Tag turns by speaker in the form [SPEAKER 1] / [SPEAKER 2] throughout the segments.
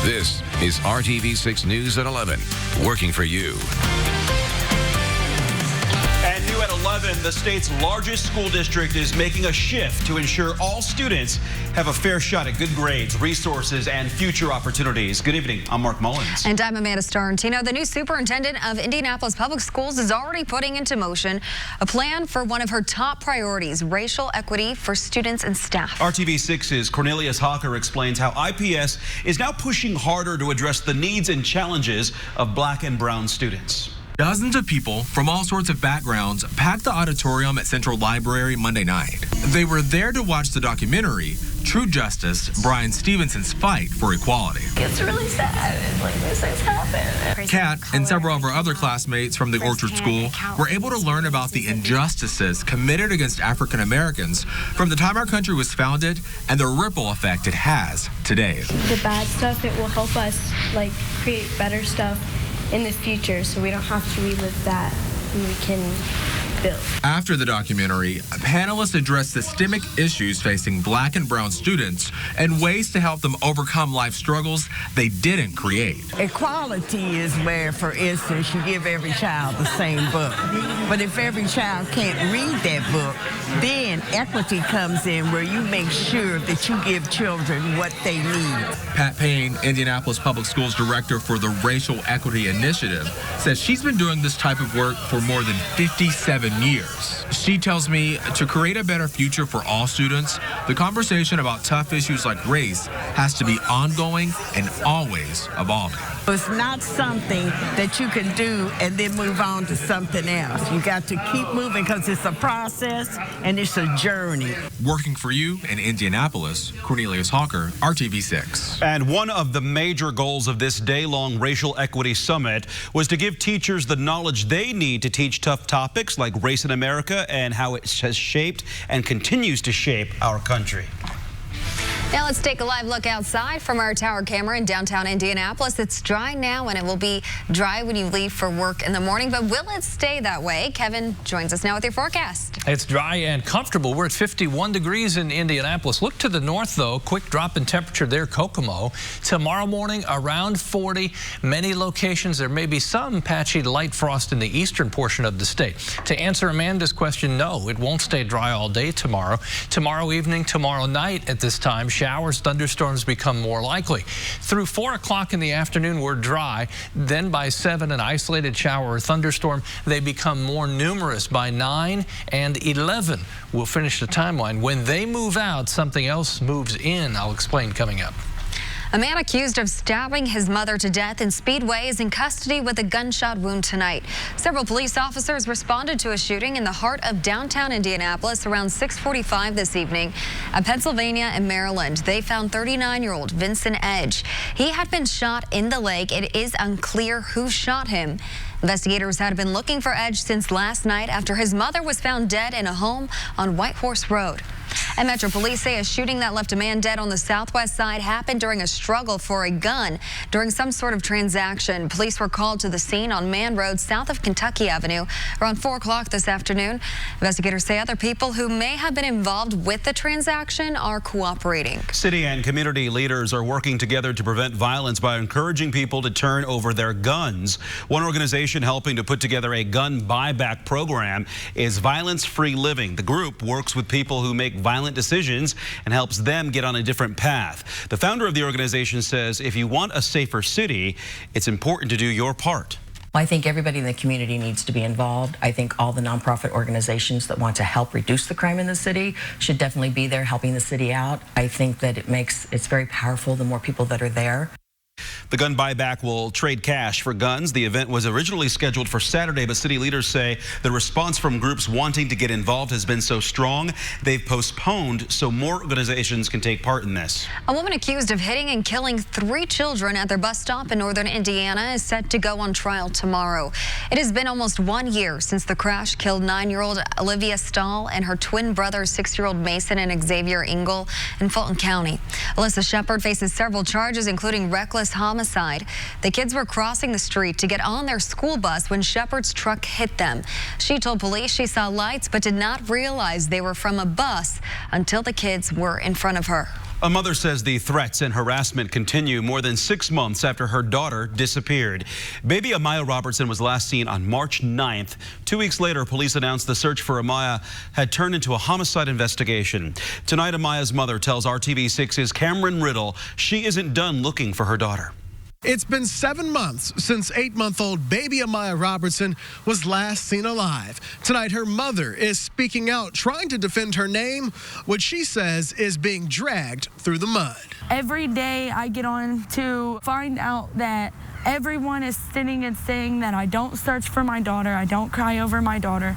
[SPEAKER 1] This is RTV6 News at 11, working for you.
[SPEAKER 2] And new at 11, the state's largest school district is making a shift to ensure all students have a fair shot at good grades, resources, and future opportunities. Good evening. I'm Mark Mullins.
[SPEAKER 3] And I'm Amanda Starrentino. The new superintendent of Indianapolis Public Schools is already putting into motion a plan for one of her top priorities, racial equity for students and staff.
[SPEAKER 2] RTV6's Cornelius Hawker explains how IPS is now pushing harder to address the needs and challenges of black and brown students.
[SPEAKER 4] Dozens of people from all sorts of backgrounds packed the auditorium at Central Library Monday night. They were there to watch the documentary, True Justice, Brian Stevenson's Fight for Equality.
[SPEAKER 5] It's really sad. Like, these things happen.
[SPEAKER 4] Kat and several of our other classmates from the Orchard School were able to learn about the injustices committed against African Americans from the time our country was founded and the ripple effect it has today.
[SPEAKER 6] The bad stuff, it will help us create better stuff in the future, so we don't have to relive that, and we can build.
[SPEAKER 4] After the documentary, panelists addressed systemic issues facing black and brown students and ways to help them overcome life struggles they didn't create.
[SPEAKER 7] Equality is where, for instance, you give every child the same book. But if every child can't read that book, then equity comes in where you make sure that you give children what they need.
[SPEAKER 4] Pat Payne, Indianapolis Public Schools Director for the Racial Equity Initiative, says she's been doing this type of work for more than 57 years. She tells me to create a better future for all students, the conversation about tough issues like race has to be ongoing and always evolving.
[SPEAKER 7] It's not something that you can do and then move on to something else. You got to keep moving because it's a process and it's a journey.
[SPEAKER 4] Working for you in Indianapolis, Cornelius Hawker, RTV6.
[SPEAKER 2] And one of the major goals of this day-long Racial Equity Summit was to give teachers the knowledge they need to teach tough topics like race in America and how it has shaped and continues to shape our country.
[SPEAKER 3] Now let's take a live look outside from our tower camera in downtown Indianapolis. It's dry now, and it will be dry when you leave for work in the morning, but will it stay that way? Kevin joins us now with your forecast.
[SPEAKER 8] It's dry and comfortable. We're at 51 degrees in Indianapolis. Look to the north, though. Quick drop in temperature there, Kokomo. Tomorrow morning, around 40. Many locations, there may be some patchy light frost in the eastern portion of the state. To answer Amanda's question, no, it won't stay dry all day tomorrow. Tomorrow evening, tomorrow night at this time, showers, thunderstorms become more likely. Through 4 o'clock in the afternoon, we're dry. Then by 7, an isolated shower or thunderstorm. They become more numerous by 9 and 11. We'll finish the timeline. When they move out, something else moves in. I'll explain coming up.
[SPEAKER 3] A man accused of stabbing his mother to death in Speedway is in custody with a gunshot wound tonight. Several police officers responded to a shooting in the heart of downtown Indianapolis around 6:45 this evening at Pennsylvania and Maryland. They found 39-year-old Vincent Edge. He had been shot in the leg. It is unclear who shot him. Investigators had been looking for Edge since last night after his mother was found dead in a home on White Horse Road. And Metro Police say a shooting that left a man dead on the southwest side happened during a struggle for a gun during some sort of transaction. Police were called to the scene on Man Road south of Kentucky Avenue around 4 o'clock this afternoon. Investigators say other people who may have been involved with the transaction are cooperating.
[SPEAKER 2] City and community leaders are working together to prevent violence by encouraging people to turn over their guns. One organization helping to put together a gun buyback program is Violence Free Living. The group works with people who make violent decisions and helps them get on a different path. The founder of the organization says if you want a safer city, it's important to do your part.
[SPEAKER 9] I think everybody in the community needs to be involved. I think all the nonprofit organizations that want to help reduce the crime in the city should definitely be there helping the city out. I think that it's very powerful the more people that are there.
[SPEAKER 2] The gun buyback will trade cash for guns. The event was originally scheduled for Saturday, but city leaders say the response from groups wanting to get involved has been so strong, they've postponed so more organizations can take part in this.
[SPEAKER 3] A woman accused of hitting and killing 3 children at their bus stop in northern Indiana is set to go on trial tomorrow. It has been almost 1 year since the crash killed 9-year-old Olivia Stahl and her twin brothers, 6-year-old Mason and Xavier Engel in Fulton County. Alyssa Shepard faces several charges, including reckless homicide. The kids were crossing the street to get on their school bus when Shepard's truck hit them. She told police she saw lights but did not realize they were from a bus until the kids were in front of her.
[SPEAKER 2] A mother says the threats and harassment continue more than 6 months after her daughter disappeared. Baby Amaya Robertson was last seen on March 9th. 2 weeks later, police announced the search for Amaya had turned into a homicide investigation. Tonight, Amaya's mother tells RTV6's Cameron Riddle she isn't done looking for her daughter.
[SPEAKER 10] It's been 7 months since 8-month-old baby Amaya Robertson was last seen alive. Tonight, her mother is speaking out, trying to defend her name, which she says is being dragged through the mud.
[SPEAKER 11] Every day I get on to find out that everyone is sitting and saying that I don't search for my daughter, I don't cry over my daughter,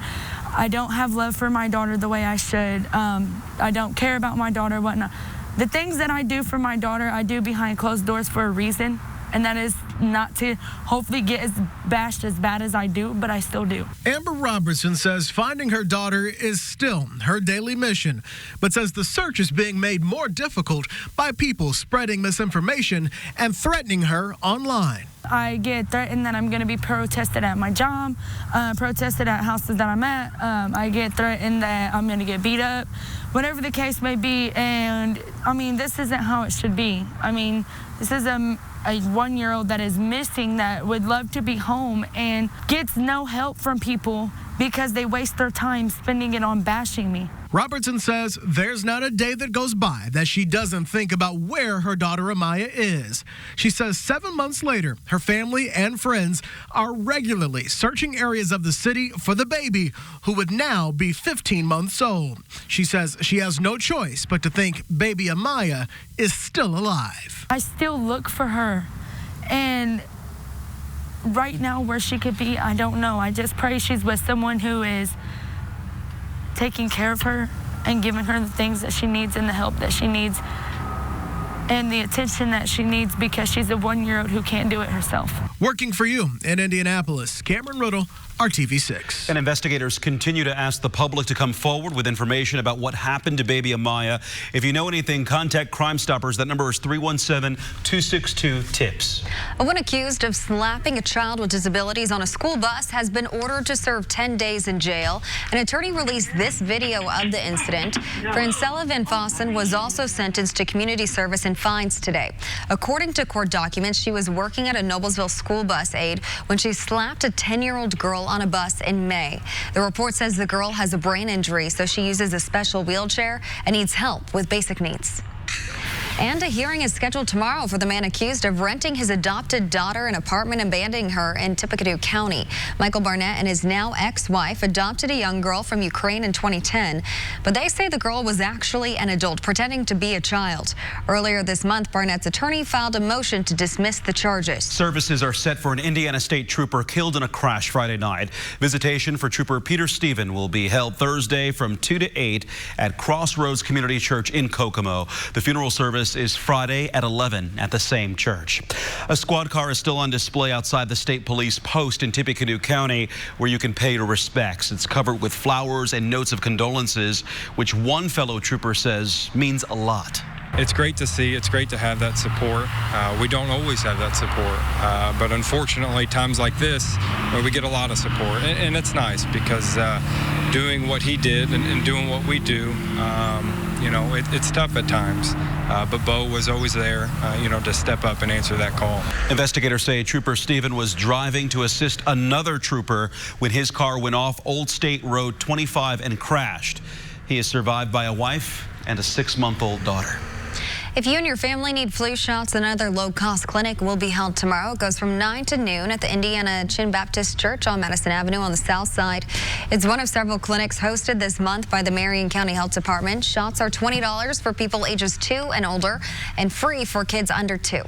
[SPEAKER 11] I don't have love for my daughter the way I should, I don't care about my daughter, whatnot. The things that I do for my daughter, I do behind closed doors for a reason. And that is not to hopefully get bashed as bad as I do, but I still do.
[SPEAKER 10] Amber Robertson says finding her daughter is still her daily mission, but says the search is being made more difficult by people spreading misinformation and threatening her online.
[SPEAKER 11] I get threatened that I'm going to be protested at my job, protested at houses that I'm at. I get threatened that I'm going to get beat up, whatever the case may be. And, I mean, this isn't how it should be. I mean, this is a 1-year-old that is missing that would love to be home and gets no help from people because they waste their time spending it on bashing me.
[SPEAKER 10] Robertson says there's not a day that goes by that she doesn't think about where her daughter Amaya is. She says 7 months later, her family and friends are regularly searching areas of the city for the baby, who would now be 15 months old. She says she has no choice but to think baby Amaya is still alive.
[SPEAKER 11] I still look for her, and right now where she could be, I don't know. I just pray she's with someone who is taking care of her and giving her the things that she needs and the help that she needs and the attention that she needs, because she's a 1-year-old who can't do it herself.
[SPEAKER 10] Working for you in Indianapolis, Cameron Riddle, RTV6.
[SPEAKER 2] And investigators continue to ask the public to come forward with information about what happened to baby Amaya. If you know anything, contact Crime Stoppers. That number is 317-262-TIPS.
[SPEAKER 3] A woman accused of slapping a child with disabilities on a school bus has been ordered to serve 10 days in jail. An attorney released this video of the incident. Francella Van Fossen was also sentenced to community service and fines today. According to court documents, she was working at a Noblesville school bus aid when she slapped a 10-year-old girl on a bus in May. The report says the girl has a brain injury, so she uses a special wheelchair and needs help with basic needs. And a hearing is scheduled tomorrow for the man accused of renting his adopted daughter an apartment and abandoning her in Tippecanoe County. Michael Barnett and his now ex-wife adopted a young girl from Ukraine in 2010, but they say the girl was actually an adult pretending to be a child. Earlier this month, Barnett's attorney filed a motion to dismiss the charges.
[SPEAKER 2] Services are set for an Indiana State trooper killed in a crash Friday night. Visitation for Trooper Peter Stephen will be held Thursday from 2 to 8 at Crossroads Community Church in Kokomo. The funeral service is Friday at 11 at the same church. A squad car is still on display outside the state police post in Tippecanoe County, where you can pay your respects. It's covered with flowers and notes of condolences, which one fellow trooper says means a lot.
[SPEAKER 12] It's great to see. It's great to have that support. We don't always have that support, but unfortunately, times like this, we get a lot of support, and it's nice because doing what he did and doing what we do, you know, it's tough at times, but Bo was always there, you know, to step up and answer that call.
[SPEAKER 2] Investigators say Trooper Stephen was driving to assist another trooper when his car went off Old State Road 25 and crashed. He is survived by a wife and a 6-month-old daughter.
[SPEAKER 3] If you and your family need flu shots, another low-cost clinic will be held tomorrow. It goes from 9 to noon at the Indiana Chin Baptist Church on Madison Avenue on the south side. It's one of several clinics hosted this month by the Marion County Health Department. Shots are $20 for people ages 2 and older and free for kids under 2.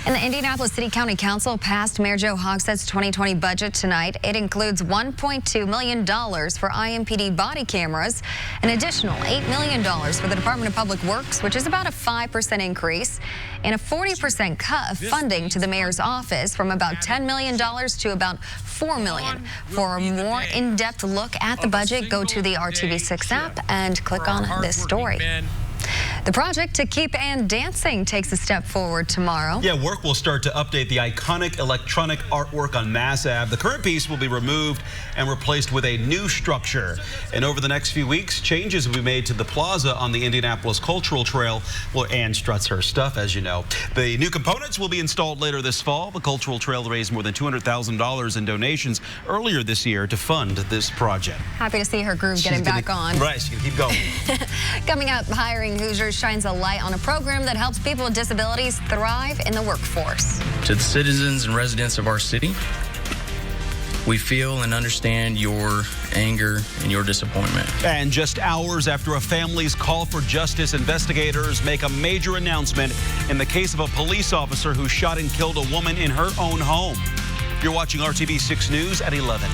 [SPEAKER 3] And the Indianapolis City County Council passed Mayor Joe Hogshead's 2020 budget tonight. It includes $1.2 million for IMPD body cameras, an additional $8 million for the Department of Public Works, which is about a 5% increase, and a 40% cut of funding to the mayor's office from about $10 million to about $4 million. For a more in-depth look at the budget, go to the RTV6 app and click on this story. The project to keep Ann dancing takes a step forward tomorrow.
[SPEAKER 2] Yeah, work will start to update the iconic electronic artwork on Mass Ave. The current piece will be removed and replaced with a new structure. And over the next few weeks, changes will be made to the plaza on the Indianapolis Cultural Trail where Ann struts her stuff, as you know. The new components will be installed later this fall. The Cultural Trail raised more than $200,000 in donations earlier this year to fund this project.
[SPEAKER 3] Happy to see her groove getting back on.
[SPEAKER 2] Right, she's gonna keep going.
[SPEAKER 3] Coming up, Hiring Hoosiers shines a light on a program that helps people with disabilities thrive in the workforce.
[SPEAKER 13] To the citizens and residents of our city, we feel and understand your anger and your disappointment.
[SPEAKER 2] And just hours after a family's call for justice, investigators make a major announcement in the case of a police officer who shot and killed a woman in her own home. You're watching RTV6 News at 11.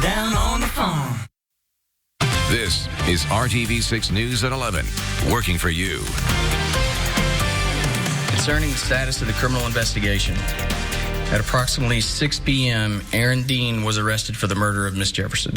[SPEAKER 14] Down on the farm.
[SPEAKER 1] This is RTV6 News at 11, working for you.
[SPEAKER 13] Concerning the status of the criminal investigation, at approximately 6 p.m., Aaron Dean was arrested for the murder of Miss Jefferson.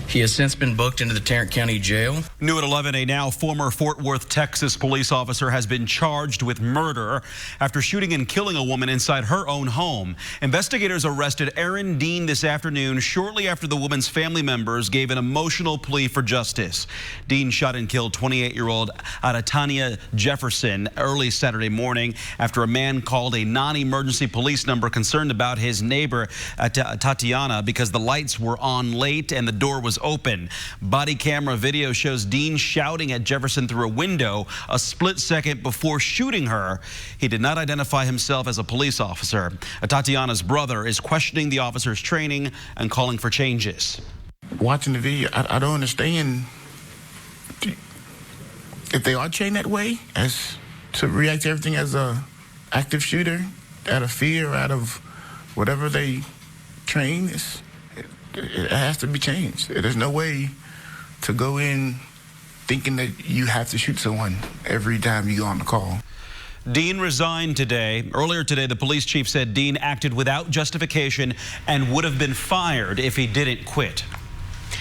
[SPEAKER 13] He has since been booked into the Tarrant County Jail.
[SPEAKER 2] New at 11, a now former Fort Worth, Texas police officer has been charged with murder after shooting and killing a woman inside her own home. Investigators arrested Aaron Dean this afternoon shortly after the woman's family members gave an emotional plea for justice. Dean shot and killed 28-year-old Adatania Jefferson early Saturday morning after a man called a non-emergency police number concerned about his neighbor, Tatiana, because the lights were on late and the door was open. Body camera video shows Dean shouting at Jefferson through a window a split second before shooting her. He did not identify himself as a police officer. Tatiana's brother is questioning the officer's training and calling for changes.
[SPEAKER 15] Watching the video, I don't understand if they are trained that way, as to react to everything as a active shooter, out of fear, out of whatever they train. It has to be changed. There's no way to go in thinking that you have to shoot someone every time you go on the call.
[SPEAKER 2] Dean resigned today. Earlier today, the police chief said Dean acted without justification and would have been fired if he didn't quit.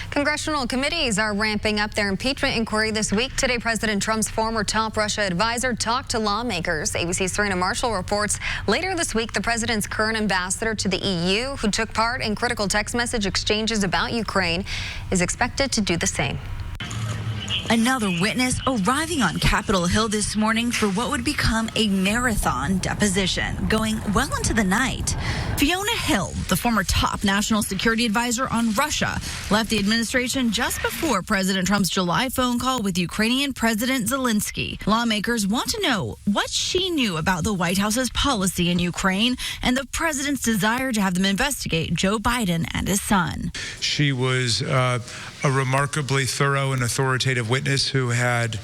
[SPEAKER 3] Congressional committees are ramping up their impeachment inquiry this week. Today, President Trump's former top Russia advisor talked to lawmakers. ABC's Serena Marshall reports later this week, the president's current ambassador to the EU, who took part in critical text message exchanges about Ukraine, is expected to do the same.
[SPEAKER 16] Another witness arriving on Capitol Hill this morning for what would become a marathon deposition, going well into the night. Fiona Hill, the former top national security advisor on Russia, left the administration just before President Trump's July phone call with Ukrainian President Zelensky. Lawmakers want to know what she knew about the White House's policy in Ukraine and the president's desire to have them investigate Joe Biden and his son.
[SPEAKER 17] She was a remarkably thorough and authoritative witness who had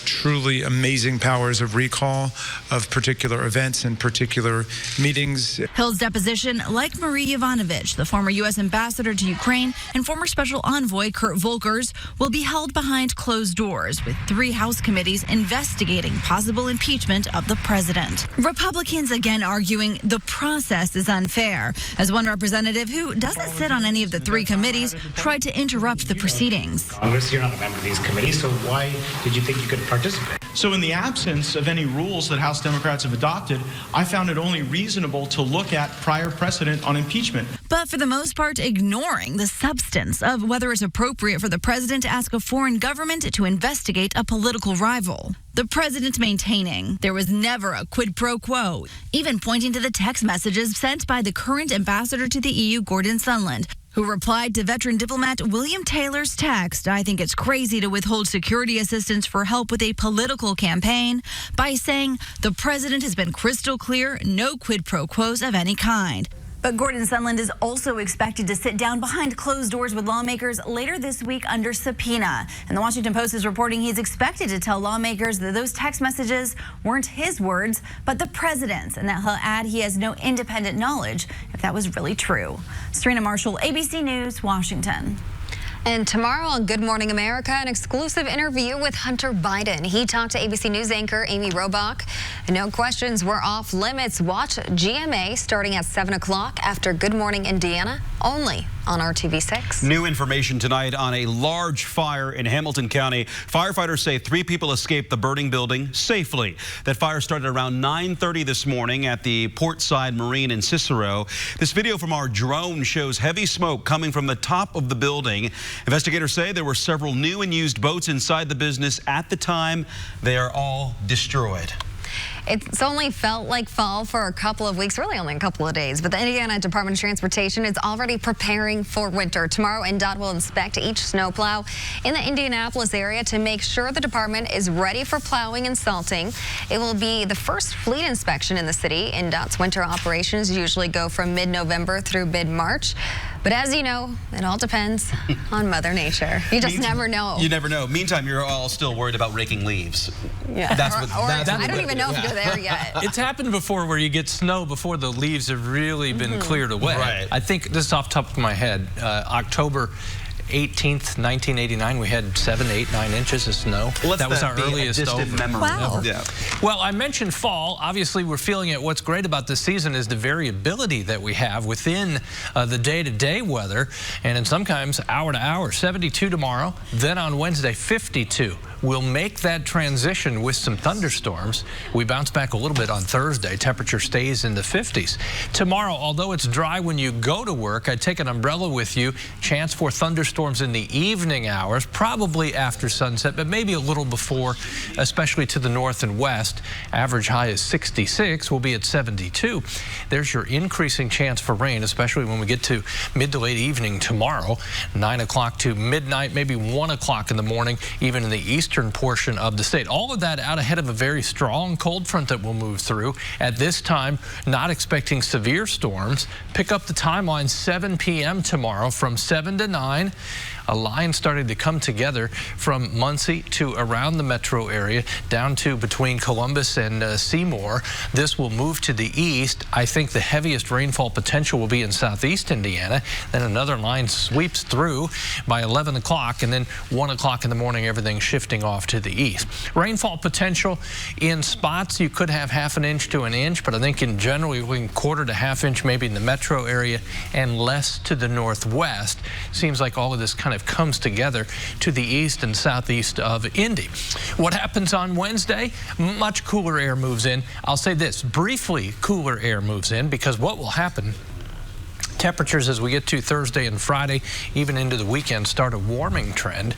[SPEAKER 17] truly amazing powers of recall of particular events and particular meetings.
[SPEAKER 16] Hill's deposition, like Marie Yovanovitch, the former U.S. ambassador to Ukraine, and former special envoy Kurt Volkers, will be held behind closed doors with 3 House committees investigating possible impeachment of the president. Republicans again arguing the process is unfair, as one representative who doesn't sit on any of the 3 committees tried to interrupt the proceedings.
[SPEAKER 18] Congress, you're not a member of these committees, so why did you think you could participate?
[SPEAKER 19] So in the absence of any rules that House Democrats have adopted, I found it only reasonable to look at prior precedent on impeachment.
[SPEAKER 16] But for the most part, ignoring the substance of whether it's appropriate for the president to ask a foreign government to investigate a political rival. The president maintaining there was never a quid pro quo, even pointing to the text messages sent by the current ambassador to the EU, Gordon Sondland, who replied to veteran diplomat William Taylor's text, "I think it's crazy to withhold security assistance for help with a political campaign," by saying the president has been crystal clear, no quid pro quos of any kind. But Gordon Sondland is also expected to sit down behind closed doors with lawmakers later this week under subpoena. And the Washington Post is reporting he's expected to tell lawmakers that those text messages weren't his words, but the president's, and that he'll add he has no independent knowledge if that was really true. Serena Marshall, ABC News, Washington.
[SPEAKER 3] And tomorrow on Good Morning America, an exclusive interview with Hunter Biden. He talked to ABC News anchor Amy Robach. No questions were off limits. Watch GMA starting at 7 o'clock after Good Morning Indiana, only on RTV6.
[SPEAKER 2] New information tonight on a large fire in Hamilton County. Firefighters say 3 people escaped the burning building safely. That fire started around 9:30 this morning at the Portside Marine in Cicero. This video from our drone shows heavy smoke coming from the top of the building. Investigators say there were several new and used boats inside the business at the time. They are all destroyed.
[SPEAKER 3] It's only felt like fall for a couple of weeks, really only a couple of days, but the Indiana Department of Transportation is already preparing for winter. Tomorrow, INDOT will inspect each snowplow in the Indianapolis area to make sure the department is ready for plowing and salting. It will be the first fleet inspection in the city. INDOT's winter operations usually go from mid-November through mid-March. But as you know, it all depends on Mother Nature. You just never know.
[SPEAKER 2] You never know. Meantime, you're all still worried about raking leaves.
[SPEAKER 3] Yeah. I don't even know if you're there yet.
[SPEAKER 8] It's happened before where you get snow before the leaves have really been cleared away.
[SPEAKER 2] Right.
[SPEAKER 8] I think, this is off the top of my head, October 18th, 1989, we had 7, 8, 9 inches of snow.
[SPEAKER 2] That
[SPEAKER 8] was our earliest
[SPEAKER 2] memory.
[SPEAKER 3] Wow.
[SPEAKER 2] Yeah.
[SPEAKER 8] Well, I mentioned fall. Obviously, we're feeling it. What's great about this season is the variability that we have within the day-to-day weather, and in sometimes hour to hour. 72 tomorrow, then on Wednesday, 52. We'll make that transition with some thunderstorms. We bounce back a little bit on Thursday. Temperature stays in the 50s. Tomorrow, although it's dry when you go to work, I'd take an umbrella with you. Chance for thunderstorms in the evening hours, probably after sunset, but maybe a little before, especially to the north and west. Average high is 66. We'll be at 72. There's your increasing chance for rain, especially when we get to mid to late evening tomorrow. 9 o'clock to midnight, maybe 1 o'clock in the morning, even in the eastern portion of the state. All of that out ahead of a very strong cold front that will move through. At this time, not expecting severe storms. Pick up the timeline 7 p.m. tomorrow from 7 to 9. A line started to come together from Muncie to around the metro area down to between Columbus and Seymour. This will move to the east. I think the heaviest rainfall potential will be in southeast Indiana. Then another line sweeps through by 11 o'clock, and then 1 o'clock in the morning, everything shifting off to the east. Rainfall potential in spots, you could have ½ an inch to an inch, but I think in general, you're looking quarter to ½ inch maybe in the metro area and less to the northwest. Seems like all of this kind of comes together to the east and southeast of Indy. What happens on Wednesday? Much cooler air moves in. I'll say this, briefly cooler air moves in, because what will happen, temperatures as we get to Thursday and Friday, even into the weekend, start a warming trend.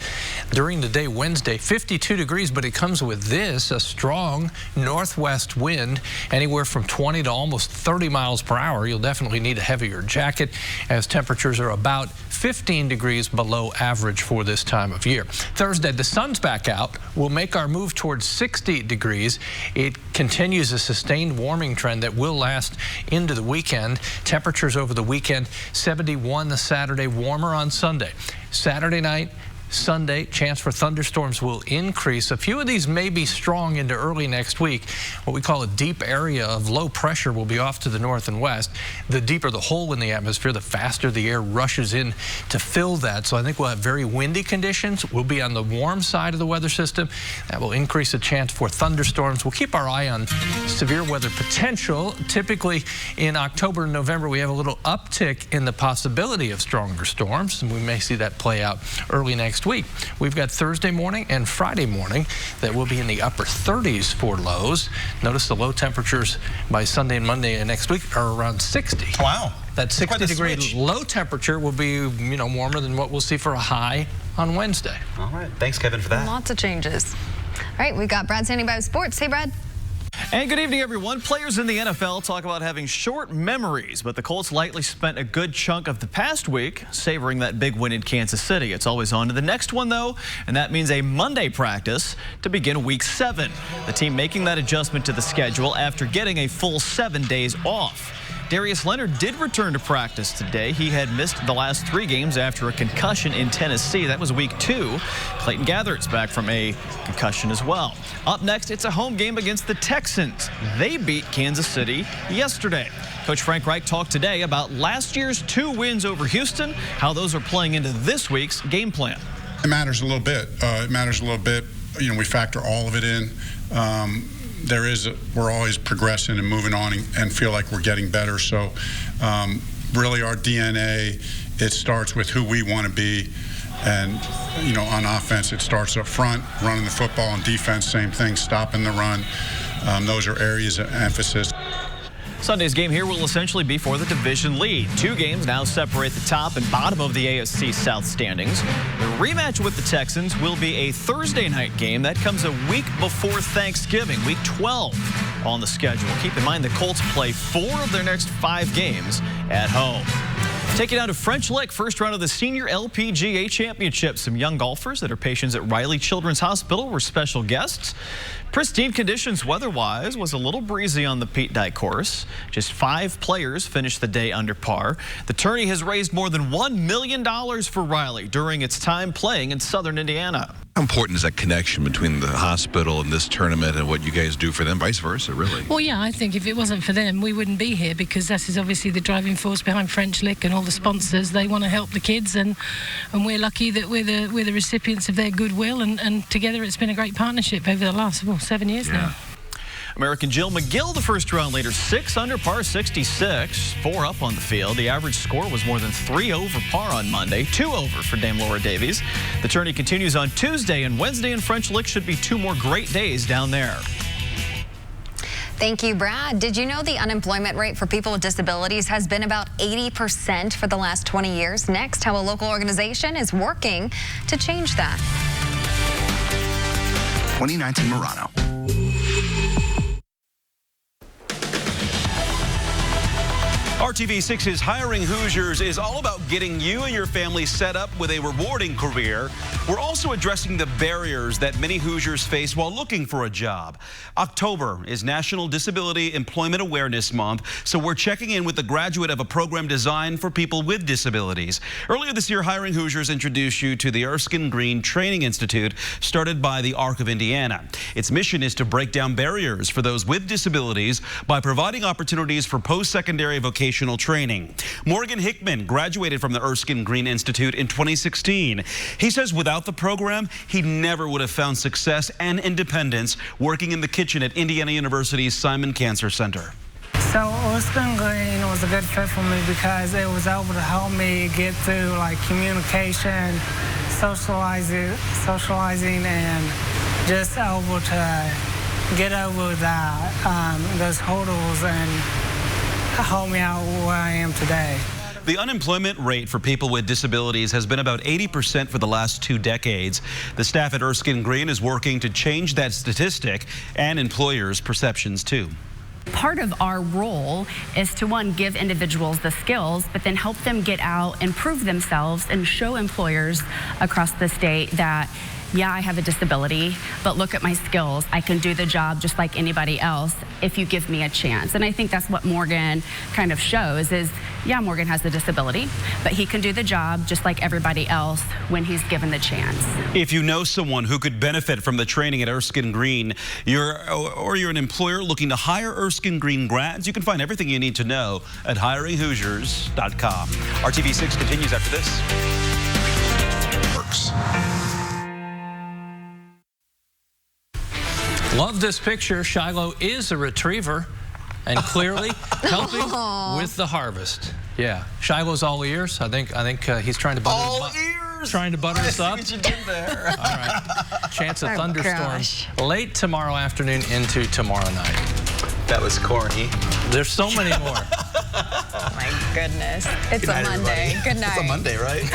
[SPEAKER 8] During the day Wednesday, 52 degrees, but it comes with this, a strong northwest wind, anywhere from 20 to almost 30 miles per hour. You'll definitely need a heavier jacket as temperatures are about 15 degrees below average for this time of year. Thursday, the sun's back out. We'll make our move towards 60 degrees. It continues a sustained warming trend that will last into the weekend. Temperatures over the weekend, 71 the Saturday, warmer on Sunday. Saturday night, Sunday, chance for thunderstorms will increase. A few of these may be strong into early next week. What we call a deep area of low pressure will be off to the north and west. The deeper the hole in the atmosphere, the faster the air rushes in to fill that. So I think we'll have very windy conditions. We'll be on the warm side of the weather system. That will increase the chance for thunderstorms. We'll keep our eye on severe weather potential. Typically in October and November, we have a little uptick in the possibility of stronger storms, and we may see that play out early next week. We've got Thursday morning and Friday morning that will be in the upper 30s for lows. Notice the low temperatures by Sunday and Monday and next week are around 60.
[SPEAKER 2] Wow.
[SPEAKER 8] That 60-degree low temperature will be, warmer than what we'll see for a high on Wednesday.
[SPEAKER 2] All right. Thanks, Kevin, for that.
[SPEAKER 3] Lots of changes. All right, we've got Brad standing by with sports. Hey, Brad.
[SPEAKER 14] And good evening, everyone. Players in the NFL talk about having short memories, but the Colts likely spent a good chunk of the past week savoring that big win in Kansas City. It's always on to the next one, though, and that means a Monday practice to begin Week 7. The team making that adjustment to the schedule after getting a full 7 days off. Darius Leonard did return to practice today. He had missed the last 3 games after a concussion in Tennessee. That was Week 2. Clayton Gatherett's back from a concussion as well. Up next, it's a home game against the Texans. They beat Kansas City yesterday. Coach Frank Reich talked today about last year's 2 wins over Houston, how those are playing into this week's game plan.
[SPEAKER 20] It matters a little bit. We factor all of it in. We're always progressing and moving on and feel like we're getting better. So really our DNA it starts with who we want to be. And, you know, on offense, it starts up front, running the football, and defense, same thing, stopping the run. Those are areas of emphasis.
[SPEAKER 14] Sunday's game here will essentially be for the division lead. 2 games now separate the top and bottom of the AFC South standings. The rematch with the Texans will be a Thursday night game. That comes a week before Thanksgiving, week 12 on the schedule. Keep in mind the Colts play 4 of their next 5 games at home. Take it down to French Lick, first round of the Senior LPGA Championship. Some young golfers that are patients at Riley Children's Hospital were special guests. Pristine conditions weather-wise, was a little breezy on the Pete Dye course. Just 5 players finished the day under par. The tourney has raised more than $1 million for Riley during its time playing in southern Indiana.
[SPEAKER 21] How important is that connection between the hospital and this tournament and what you guys do for them, vice versa, really?
[SPEAKER 22] Well, yeah, I think if it wasn't for them, we wouldn't be here, because that is obviously the driving force behind French Lick and all the sponsors. They want to help the kids, and we're lucky that we're the recipients of their goodwill, and together it's been a great partnership over the last 7 years now.
[SPEAKER 14] American Jill McGill, the first round leader, 6 under par 66, 4 up on the field. The average score was more than 3 over par on Monday, 2 over for Dame Laura Davies. The tourney continues on Tuesday and Wednesday, and French Lick should be 2 more great days down there.
[SPEAKER 3] Thank you, Brad. Did you know the unemployment rate for people with disabilities has been about 80% for the last 20 years? Next, how a local organization is working to change that.
[SPEAKER 1] 2019 Murano.
[SPEAKER 2] RTV6's Hiring Hoosiers is all about getting you and your family set up with a rewarding career. We're also addressing the barriers that many Hoosiers face while looking for a job. October is National Disability Employment Awareness Month, so we're checking in with the graduate of a program designed for people with disabilities. Earlier this year, Hiring Hoosiers introduced you to the Erskine Green Training Institute, started by the Arc of Indiana. Its mission is to break down barriers for those with disabilities by providing opportunities for post-secondary vocational training. Morgan Hickman graduated from the Erskine Green Institute in 2016. He says without the program, he never would have found success and independence working in the kitchen at Indiana University's Simon Cancer Center.
[SPEAKER 23] So Erskine Green was a good fit for me because it was able to help me get through like communication, socializing, and just able to get over that, those hurdles and help me out where I am today.
[SPEAKER 2] The unemployment rate for people with disabilities has been about 80% for the last 2 decades. The staff at Erskine Green is working to change that statistic and employers' perceptions too.
[SPEAKER 24] Part of our role is to, one, give individuals the skills, but then help them get out and prove themselves and show employers across the state that, yeah, I have a disability, but look at my skills. I can do the job just like anybody else if you give me a chance. And I think that's what Morgan kind of shows is, yeah, Morgan has a disability, but he can do the job just like everybody else when he's given the chance.
[SPEAKER 2] If you know someone who could benefit from the training at Erskine Green, you're an employer looking to hire Erskine Green grads, you can find everything you need to know at hiringhoosiers.com. RTV6 continues after this.
[SPEAKER 1] Works.
[SPEAKER 8] Love this picture. Shiloh is a retriever and clearly helping with the harvest. Yeah, Shiloh's all ears. I think he's trying to butter us up.
[SPEAKER 14] What you did there.
[SPEAKER 8] All right. Chance of thunderstorms late tomorrow afternoon into tomorrow night.
[SPEAKER 14] That was corny.
[SPEAKER 8] There's so many more.
[SPEAKER 3] Oh my goodness. It's a Monday. Good night.
[SPEAKER 14] It's a Monday, right?